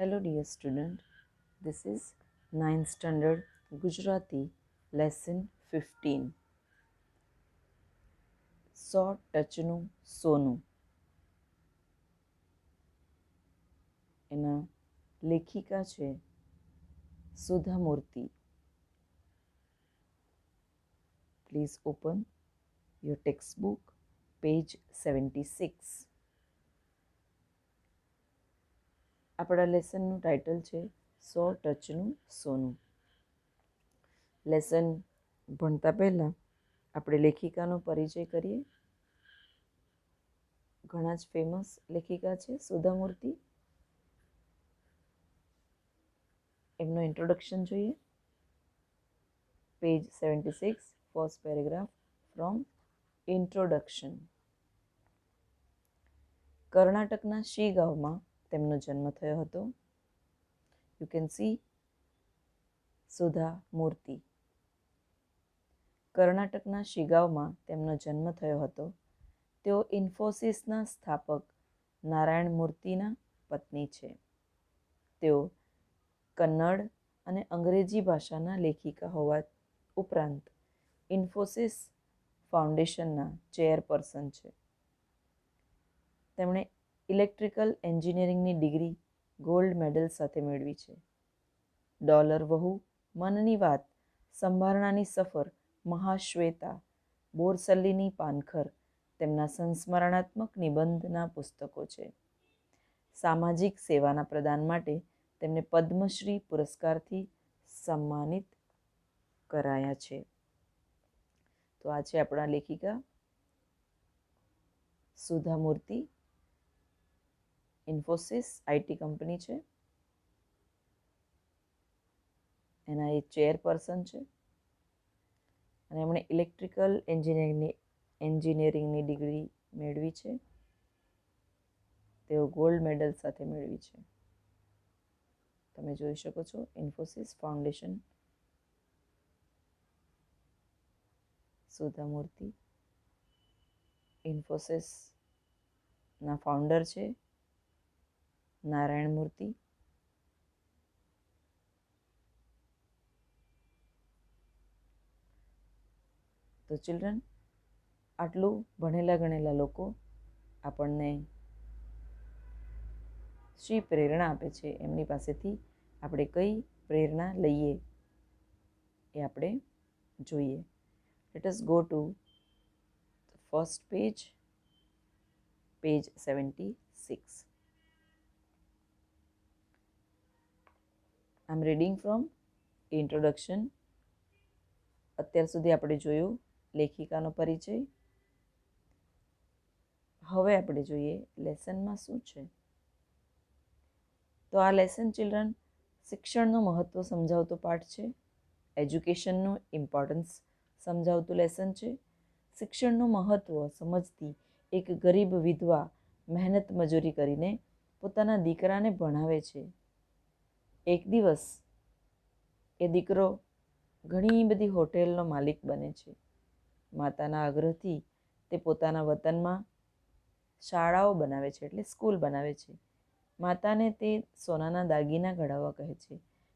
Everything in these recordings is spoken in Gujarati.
Hello dear student, this is 9th standard Gujarati lesson 15. સો ટચનું સોનું. એના લેખિકા છે સુધા મૂર્તિ. Please open your textbook, page 76. આપણા લેસનનું ટાઇટલ છે સો ટચનું સોનું. લેસન ભણતા પહેલાં આપણે લેખિકાનો પરિચય કરીએ. ઘણા જ ફેમસ લેખિકા છે સુધા મૂર્તિ. એમનો ઇન્ટ્રોડક્શન જોઈએ. Page 76, first paragraph from introduction. કર્ણાટકના શીગાંવમાં તેમનો જન્મ થયો હતો. યુ કેન સી સુધા મૂર્તિ. કર્ણાટકના શીગાંવમાં તેમનો જન્મ થયો હતો. તેઓ ઇન્ફોસિસના સ્થાપક નારાયણ મૂર્તિના પત્ની છે. તેઓ કન્નડ અને અંગ્રેજી ભાષાના લેખિકા હોવા ઉપરાંત ઇન્ફોસિસ ફાઉન્ડેશનના ચેરપર્સન છે. તેમણે ઇલેક્ટ્રિકલ એન્જિનિયરિંગની ડિગ્રી ગોલ્ડ મેડલ સાથે મેળવી છે. ડોલર વહુ, મનની વાત, સંભારણાની સફર, મહાશ્વેતા, બોરસલ્લીની પાનખર તેમના સંસ્મરણાત્મક નિબંધના પુસ્તકો છે. સામાજિક સેવાના પ્રદાન માટે તેમને પદ્મશ્રી પુરસ્કારથી સન્માનિત કરાયા છે. તો આ છે આપણા લેખિકા સુધા મૂર્તિ. ઇન્ફોસિસ આઈટી કંપની છે, એના એ ચેરપર્સન છે અને એમણે ઇલેક્ટ્રિકલ એન્જિનિયરિંગની ડિગ્રી મેળવી છે. તેઓ ગોલ્ડ મેડલ સાથે મેળવી છે. તમે જોઈ શકો છો ઇન્ફોસિસ ફાઉન્ડેશન. સુધા મૂર્તિ ઇન્ફોસિસના ફાઉન્ડર છે નારાયણ મૂર્તિ. તો ચિલ્ડ્રન, આટલું ભણેલા ગણેલા લોકો આપણને શી પ્રેરણા આપે છે, એમની પાસેથી આપણે કઈ પ્રેરણા લઈએ એ આપણે જોઈએ. Late us go two first page, page 76. I am reading from introduction. અત્યાર સુધી આપણે જોયું લેખિકાનો પરિચય. હવે આપણે જોઈએ લેસનમાં શું છે. તો આ લેસન ચિલ્ડ્રન શિક્ષણનું મહત્ત્વ સમજાવતો પાઠ છે. એજ્યુકેશનનું ઇમ્પોર્ટન્સ સમજાવતું લેસન છે. શિક્ષણનું મહત્ત્વ સમજતી એક ગરીબ વિધવા મહેનત મજૂરી કરીને પોતાના દીકરાને ભણાવે છે. એક દિવસ એ દીકરો ઘણી બધી હોટેલનો માલિક બને છે. માતાના આગ્રહથી તે પોતાના વતનમાં શાળાઓ બનાવે છે, એટલે સ્કૂલ બનાવે છે. માતાને તે સોનાના દાગીના ઘડાવવા કહે છે,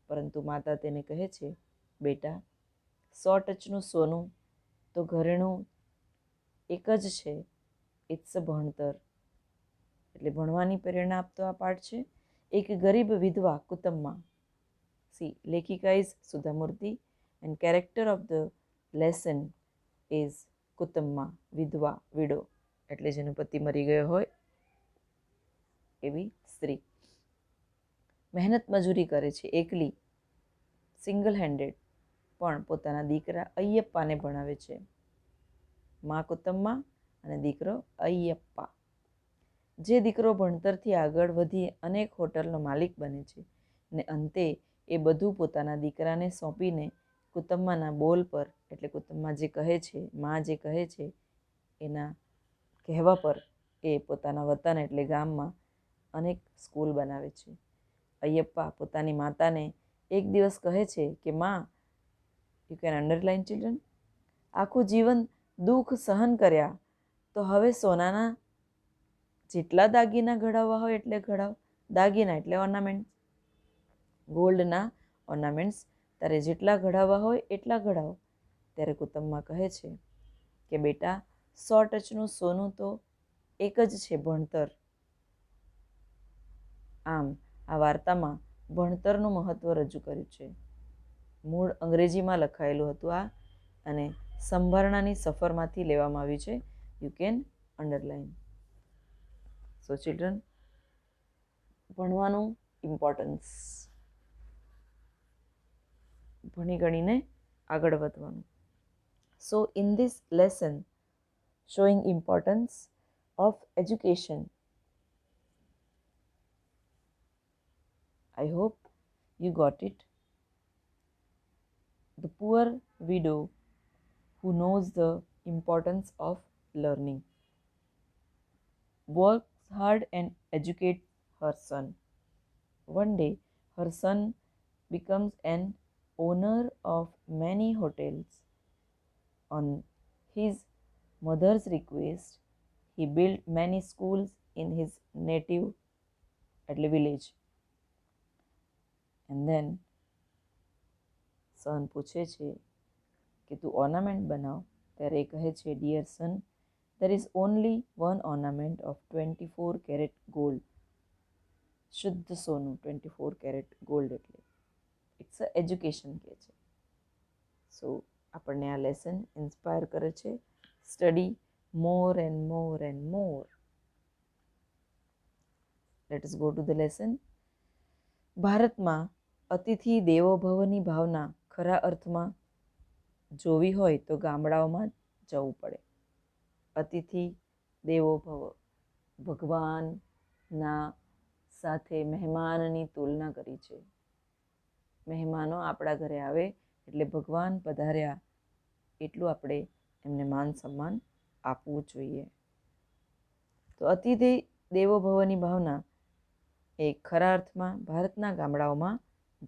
પરંતુ માતા તેને કહે છે, બેટા, 100 ટચનું સોનું તો ઘરેણું એક જ છે, ઇટ્સ અ ભણતર. એટલે ભણવાની પ્રેરણા આપતો આ પાઠ છે. એક ગરીબ વિધવા કુટુંબમાં. સી, લેખિકા ઇઝ સુધા મૂર્તિ and character of the lesson is કુટુંબમાં, વિધવા, વિડો, એટલે જેનો પતિ મરી ગયો હોય એવી સ્ત્રી. મહેનત મજૂરી કરે છે એકલી, સિંગલ હેન્ડેડ, પણ પોતાના દીકરા અય્યપ્પાને ભણાવે છે. મા કુટુંબમાં અને દીકરો અય્યપ્પા. જે દીકરો ભણતરથી આગળ વધી અનેક હોટલનો માલિક બને છે ને અંતે એ બધું પોતાના દીકરાને સોંપીને કુટુંબમાંના બોલ પર, એટલે કુટુંબમાં જે કહે છે, મા જે કહે છે એના કહેવા પર એ પોતાના વતન એટલે ગામમાં અનેક સ્કૂલ બનાવે છે. અય્યપ્પા પોતાની માતાને એક દિવસ કહે છે કે મા, યુ કેન અંડરલાઇન ચિલ્ડ્રન, આખું જીવન દુઃખ સહન કર્યા, તો હવે સોનાના જેટલા દાગીના ઘડાવવા હોય એટલે ઘડાવ. દાગીના એટલે ઓર્નામેન્ટ. ગોલ્ડના ઓર્નામેન્ટ્સ તારે જેટલા ઘડાવવા હોય એટલા ઘડાવો. ત્યારે કુટુંબમાં કહે છે કે બેટા 100 ટચનું સોનું તો એક જ છે, ભણતર. આમ આ વાર્તામાં ભણતરનું મહત્ત્વ રજૂ કર્યું છે. મૂળ અંગ્રેજીમાં લખાયેલું હતું આ, અને સંભારણાની સફરમાંથી લેવામાં આવ્યું છે. You can underline. So children, ભણવાનું ઇમ્પોર્ટન્સ, ભણી ગણીને આગળ વધવાનું. સો in this lesson showing importance of education, I hope you got it. The poor widow who knows the importance of learning works hard and educates her son. One day, her son becomes an owner of many hotels. On his mother's request, he built many schools in his native village. And then son પૂછે છે કે તું ઓર્નામેન્ટ બનાવ. ત્યારે એ કહે છે, dear son, there is only one ornament of 24 carat gold. શુદ્ધ સોનું, 24 કેરેટ ગોલ્ડ એટલે ઇટ્સ અ એજ્યુકેશન કહે છે. સો આપણને આ લેસન ઇન્સ્પાયર કરે છે. Study more and more and more. Let us go to the lesson. ભારતમાં અતિથિ દેવો ભવની ભાવના ખરા અર્થમાં જોવી હોય તો ગામડાઓમાં જવું પડે. અતિથિ દેવો ભવ, ભગવાનના સાથે મહેમાનની તુલના કરી છે. મહેમાનો આપણા ઘરે આવે એટલે ભગવાન પધાર્યા એટલું આપણે એમને માન સન્માન આપવું જોઈએ. તો અતિથિ દેવો ભવની ભાવના એ ખરા અર્થમાં ભારતના ગામડાઓમાં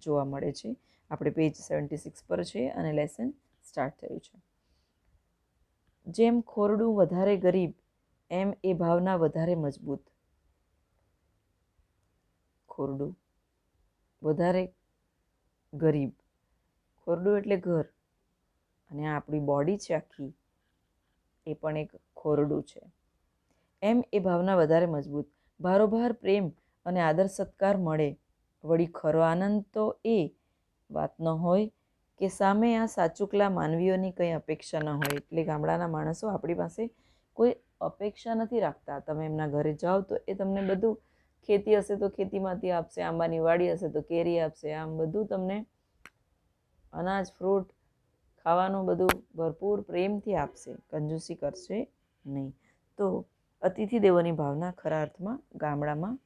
જોવા મળે છે. આપણે પેજ 76 પર છે અને લેસન સ્ટાર્ટ થયું છે. જેમ ખોરડું વધારે ગરીબ એમ એ ભાવના વધારે મજબૂત. ખોરડું વધારે ગરીબ, ખોરડું એટલે ઘર, અને આ આપણી બોડી છે આખી, એ પણ એક ખોરડું છે. એમ એ ભાવના વધારે મજબૂત. ભારોભાર પ્રેમ અને આદર સત્કાર મળે. વળી ખરો આનંદ તો એ વાતનો હોય કે સામે આ સાચુકલા માનવીઓની કંઈ અપેક્ષા ન હોય. એટલે ગામડાના માણસો આપણી પાસે કોઈ અપેક્ષા નથી રાખતા. તમે એમના ઘરે જાઓ તો એ તમને બધું, ખેતી હશે તો ખેતીમાંથી આપશે, આંબાની વાડી હશે તો કેરી આપશે, આમ બધું તમને અનાજ, ફ્રૂટ, ખાવાનું બધું ભરપૂર પ્રેમથી આપશે, કંજૂસી કરશે નહીં. તો અતિથિ દેવોની ભાવના ખરા અર્થમાં ગામડામાં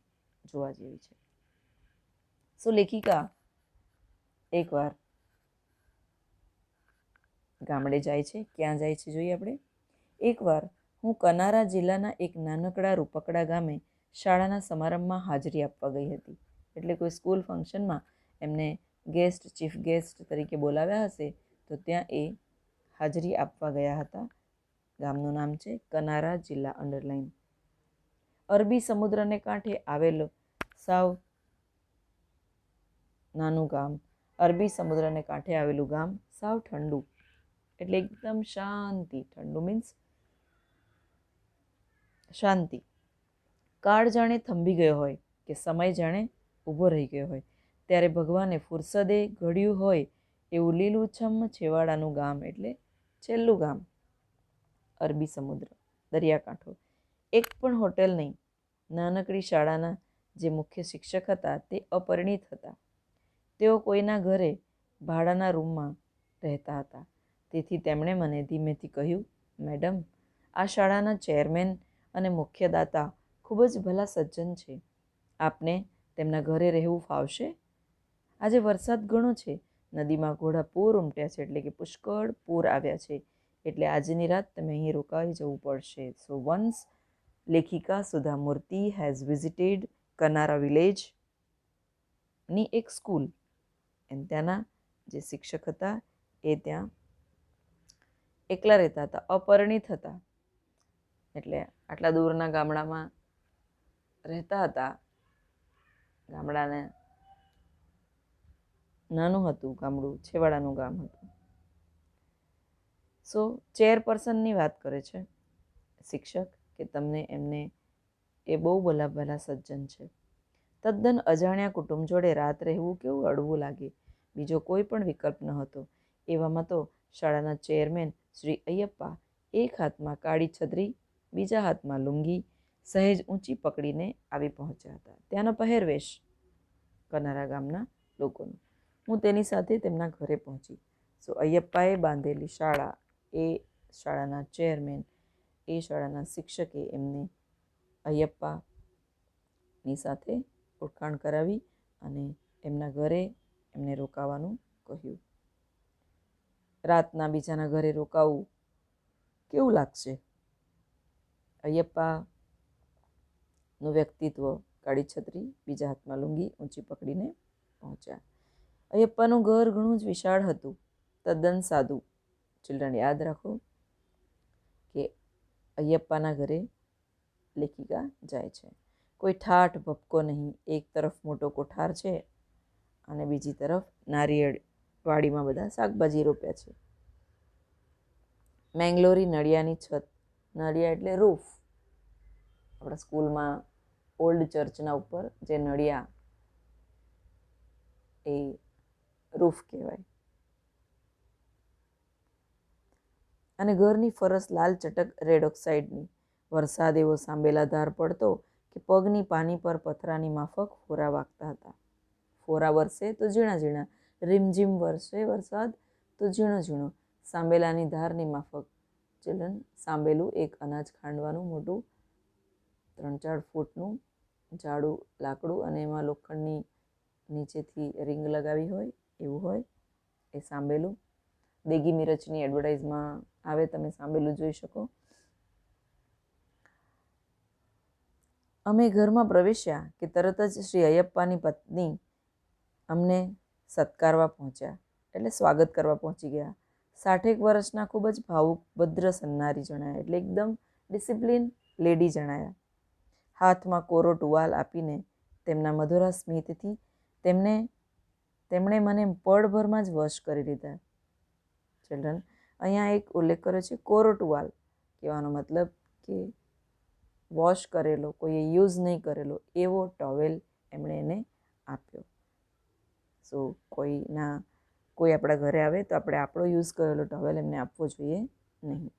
જોવા જેવી છે. સો લેખિકા એકવાર ગામડે જાય છે. ક્યાં જાય છે જોઈએ આપણે. એકવાર હું કનારા જિલ્લાના એક નાનકડા રૂપકડા ગામે શાળાના સમારંભમાં હાજરી આપવા ગઈ હતી. એટલે કોઈ સ્કૂલ ફંક્શનમાં એમને ગેસ્ટ, ચીફ ગેસ્ટ તરીકે બોલાવ્યા હશે, તો ત્યાં એ હાજરી આપવા ગયા હતા. ગામનું નામ છે કનારા જિલ્લા, અંડરલાઇન. અરબી સમુદ્રને કાંઠે આવેલો સાવ નાનું ગામ. અરબી સમુદ્રને કાંઠે આવેલું ગામ, સાવ ઠંડુ, એટલે એકદમ શાંતિ. ઠંડુ મીન્સ શાંતિ. કાળ જાણે થંભી ગયો હોય કે સમય જાણે ઊભો રહી ગયો હોય. ત્યારે ભગવાને ફુરસદે ઘડ્યું હોય એવું લીલુંછમ છેવાડાનું ગામ, એટલે છેલ્લું ગામ. અરબી સમુદ્ર, દરિયાકાંઠો. એક પણ હોટેલ નહીં. નાનકડી શાળાના જે મુખ્ય શિક્ષક હતા તે અપરિણિત હતા. તેઓ કોઈના ઘરે ભાડાના રૂમમાં રહેતા હતા. તેથી તેમણે મને ધીમેથી કહ્યું, મેડમ, આ શાળાના ચેરમેન અને મુખ્ય દાતા ખૂબ જ ભલા સજ્જન છે. આપને તેમના ઘરે રહેવું ફાવશે? આજે વરસાદ ઘણો છે. નદીમાં ઘોડા પૂર ઉમટ્યા છે, એટલે કે પુષ્કળ પૂર આવ્યા છે. એટલે આજની રાત તમે અહીં રોકાઈ જવું પડશે. સો વન્સ લેખિકા સુધા મૂર્તિ હેઝ વિઝિટેડ કનારા વિલેજની એક સ્કૂલ, અને ત્યાંના જે શિક્ષક હતા એ ત્યાં એકલા રહેતા હતા, અપરિણિત હતા. એટલે આટલા દૂરના ગામડામાં રહેતા હતા. ગામડાને નાનું હતું ગામડું, છેવાડાનું ગામ હતું. સો ચેરપર્સનની વાત કરે છે શિક્ષક કે તમને એમને એ બહુ ભલા સજ્જન છે. તદ્દન અજાણ્યા કુટુંબ જોડે રાત રહેવું કેવું અડવું લાગે. બીજો કોઈ પણ વિકલ્પ ન હતો. એવામાં તો શાળાના ચેરમેન શ્રી અય્યપ્પા એક હાથમાં કાળી છત્રી, બીજા હાથમાં લુંગી સહેજ ઊંચી પકડીને આવી પહોંચ્યા હતા. ત્યાંનો પહેરવેશ કનારા ગામના લોકોનો. હું તેની સાથે તેમના ઘરે પહોંચી. સો અય્યપ્પાએ બાંધેલી શાળા, એ શાળાના ચેરમેન, એ શાળાના શિક્ષકે એમને અય્યપ્પાની સાથે ઓળખાણ કરાવી અને એમના ઘરે એમને રોકાવાનું કહ્યું. રાતના બીજાના ઘરે રોકાવું કેવું લાગશે? અય્યપ્પાનું વ્યક્તિત્વ કાળી છત્રી, બીજા હાથમાં લુંગી ઊંચી પકડીને પહોંચ્યા. અય્યપ્પાનું ઘર ઘણું જ વિશાળ હતું, તદ્દન સાદું. ચિલ્ડ્રન યાદ રાખો કે અય્યપ્પાના ઘરે લેખિકા જાય છે. કોઈ ઠાઠ ભપકો નહીં. એક તરફ મોટો કોઠાર છે અને બીજી તરફ નારિયેળ વાડીમાં બધા શાકભાજી રોપ્યા છે. મેંગ્લોરી નળિયાની છત. નળિયા એટલે રૂફ. આપણા સ્કૂલમાં ઓલ્ડ ચર્ચના ઉપર જે નળિયા, એ રૂફ કહેવાય. અને ઘરની ફરસ લાલ ચટક રેડ ઓક્સાઇડની. વરસાદ એવો સાંબેલા ધાર પડતો કે પગની પાની પર પથરાની માફક ફોરા વાગતા હતા. ફોરા વરસે તો ઝીણા ઝીણા, રીમઝીમ વરસે વરસાદ તો ઝીણો ઝીણો, સાંબેલાની ધારની માફક. ચિલ્ડ્રન, સાંબેલું એક અનાજ ખાંડવાનું મોટું 3-4 ફૂટનું જાડું લાકડું અને એમાં લોખંડની નીચેથી રિંગ લગાવી હોય એવું હોય, એ સાંબેલું. દેગી મિરચની એડવર્ટાઇઝમાં આવે, તમે સાંબેલું જોઈ શકો. અમે ઘરમાં પ્રવેશ્યા કે તરત જ શ્રી અય્યપ્પાની પત્ની અમને સત્કારવા પહોંચ્યા, એટલે સ્વાગત કરવા પહોંચી ગયા. 60 વર્ષના ખૂબ જ ભાવુક ભદ્ર સન્નારી જણાયા, એટલે એકદમ ડિસિપ્લિન લેડી જણાયા. હાથમાં કોરો ટુવાલ આપીને તેમના મધુરા સ્મિતથી તેમણે મને પળભરમાં જ વશ કરી લીધા. ચિલ્ડ્રન, અહીંયા એક ઉલ્લેખ કર્યો છે કોરો ટુવાલ. કહેવાનો મતલબ કે વોશ કરેલો, કોઈએ યુઝ નહીં કરેલો એવો ટોવેલ એમણે એને આપ્યો. સો કોઈ આપણા ઘરે આવે તો આપણે આપણો યુઝ કરેલો ટોવેલ એમને આપવો જોઈએ નહીં.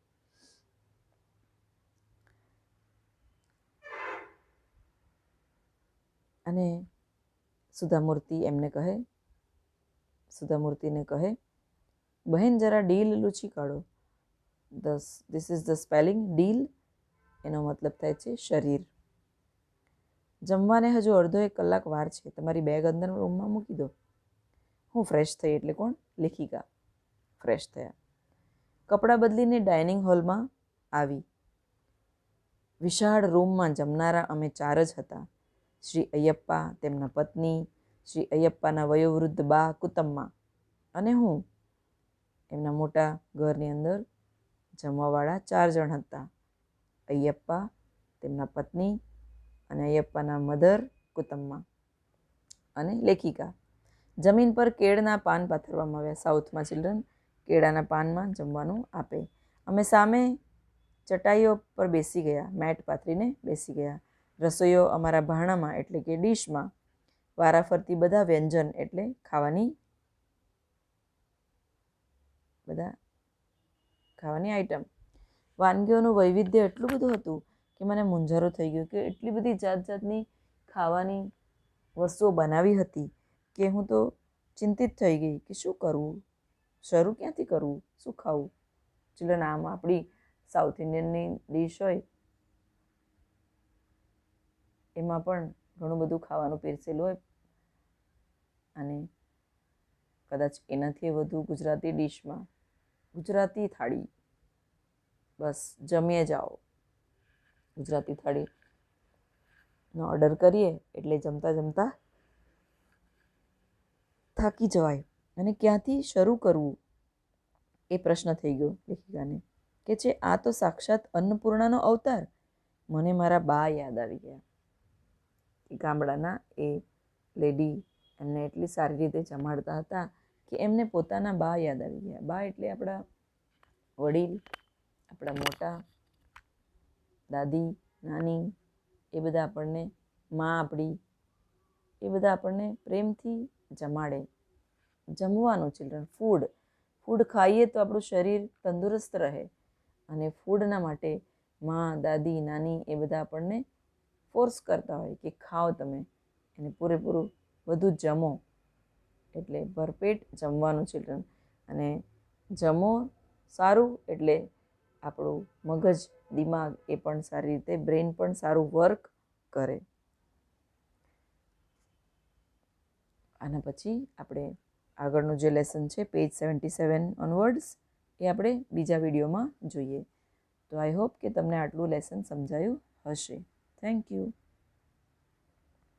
અને સુધામૂર્તિને કહે, બહેન જરા ડીલ લૂછી કાઢો. This is the spelling. Deal એનો મતલબ થાય છે શરીર. જમવાને હજુ અડધો 1 કલાક વાર છે. તમારી બેગ અંદર રૂમમાં મૂકી દો. હું ફ્રેશ થઈ, એટલે કોણ? લેખિકા ફ્રેશ થયા. કપડાં બદલીને ડાઇનિંગ હોલમાં આવી. વિશાળ રૂમમાં જમનારા અમે 4 જ હતા. શ્રી અય્યપ્પા, તેમના પત્ની, શ્રી અય્યપ્પાના વયોવૃદ્ધ બા કુતમ્મા અને હું. એમના મોટા ઘરની અંદર જમવાવાળા 4 જણ હતા. અય્યપ્પા, તેમના પત્ની અને અય્યપ્પાના મધર કુતમ્મા અને લેખિકા. જમીન પર કેળના પાન પાથરવામાં આવ્યા. સાઉથમાં ચિલ્ડ્રન કેળાના પાનમાં જમવાનું આપે. અમે સામે ચટાઈઓ પર બેસી ગયા, મેટ પાથરીને બેસી ગયા. રસોઈઓ અમારા ભાણામાં એટલે કે ડીશમાં વારાફરતી બધા વ્યંજન એટલે ખાવાની આઈટમ. વાનગીઓનું વૈવિધ્ય એટલું બધું હતું કે મને મૂંઝારો થઈ ગયો કે એટલી બધી જાતની ખાવાની વસ્તુઓ બનાવી હતી કે હું તો ચિંતિત થઈ ગઈ કે શું કરવું, શરૂ ક્યાંથી કરવું, શું ખાવું. ચિલ્ડ્રન, આમ આપણી સાઉથ ઇન્ડિયનની ડીશ હોય એમાં પણ ઘણું બધું ખાવાનું પીરસેલું હોય અને કદાચ એનાથી વધુ ગુજરાતી ડીશમાં ગુજરાતી થાળી, બસ જમીએ જાઓ. ગુજરાતી થાળીનો ઓર્ડર કરીએ એટલે જમતા જમતા થાકી જવાય. અને ક્યાંથી શરૂ કરવું એ પ્રશ્ન થઈ ગયો લેખિકાને. કે છે આ તો સાક્ષાત અન્નપૂર્ણાનો અવતાર. મને મારા બા યાદ આવી ગયા. ગામડાના એ લેડી એમને એટલી સારી રીતે જમાડતા હતા કે એમને પોતાના બા યાદ આવી ગયા. બા એટલે આપણા વડીલ, આપણા મોટા, દાદી, નાની, એ બધા આપણને, માં આપણી, એ બધા આપણને પ્રેમથી જમાડે. જમવાનું ચિલ્ડ્રન, ફૂડ ખાઈએ તો આપણું શરીર તંદુરસ્ત રહે, અને ફૂડના માટે માં, દાદી, નાની એ બધા આપણને ફોર્સ કરતા હોય કે ખાઓ તમે, અને પૂરેપૂરું બધું જમો. એટલે ભરપેટ જમવાનું ચિલ્ડ્રન. અને જમો સારું એટલે આપણું મગજ, દિમાગ એ પણ સારી રીતે, બ્રેઇન પણ સારું વર્ક કરે. આના પછી આપણે આગળનું જે લેસન છે પેજ 77 ઓનવર્ડ્સ, એ આપણે બીજા વિડીયોમાં જોઈએ. તો આઈ હોપ કે તમને આટલું લેસન સમજાયું હશે. Thank you.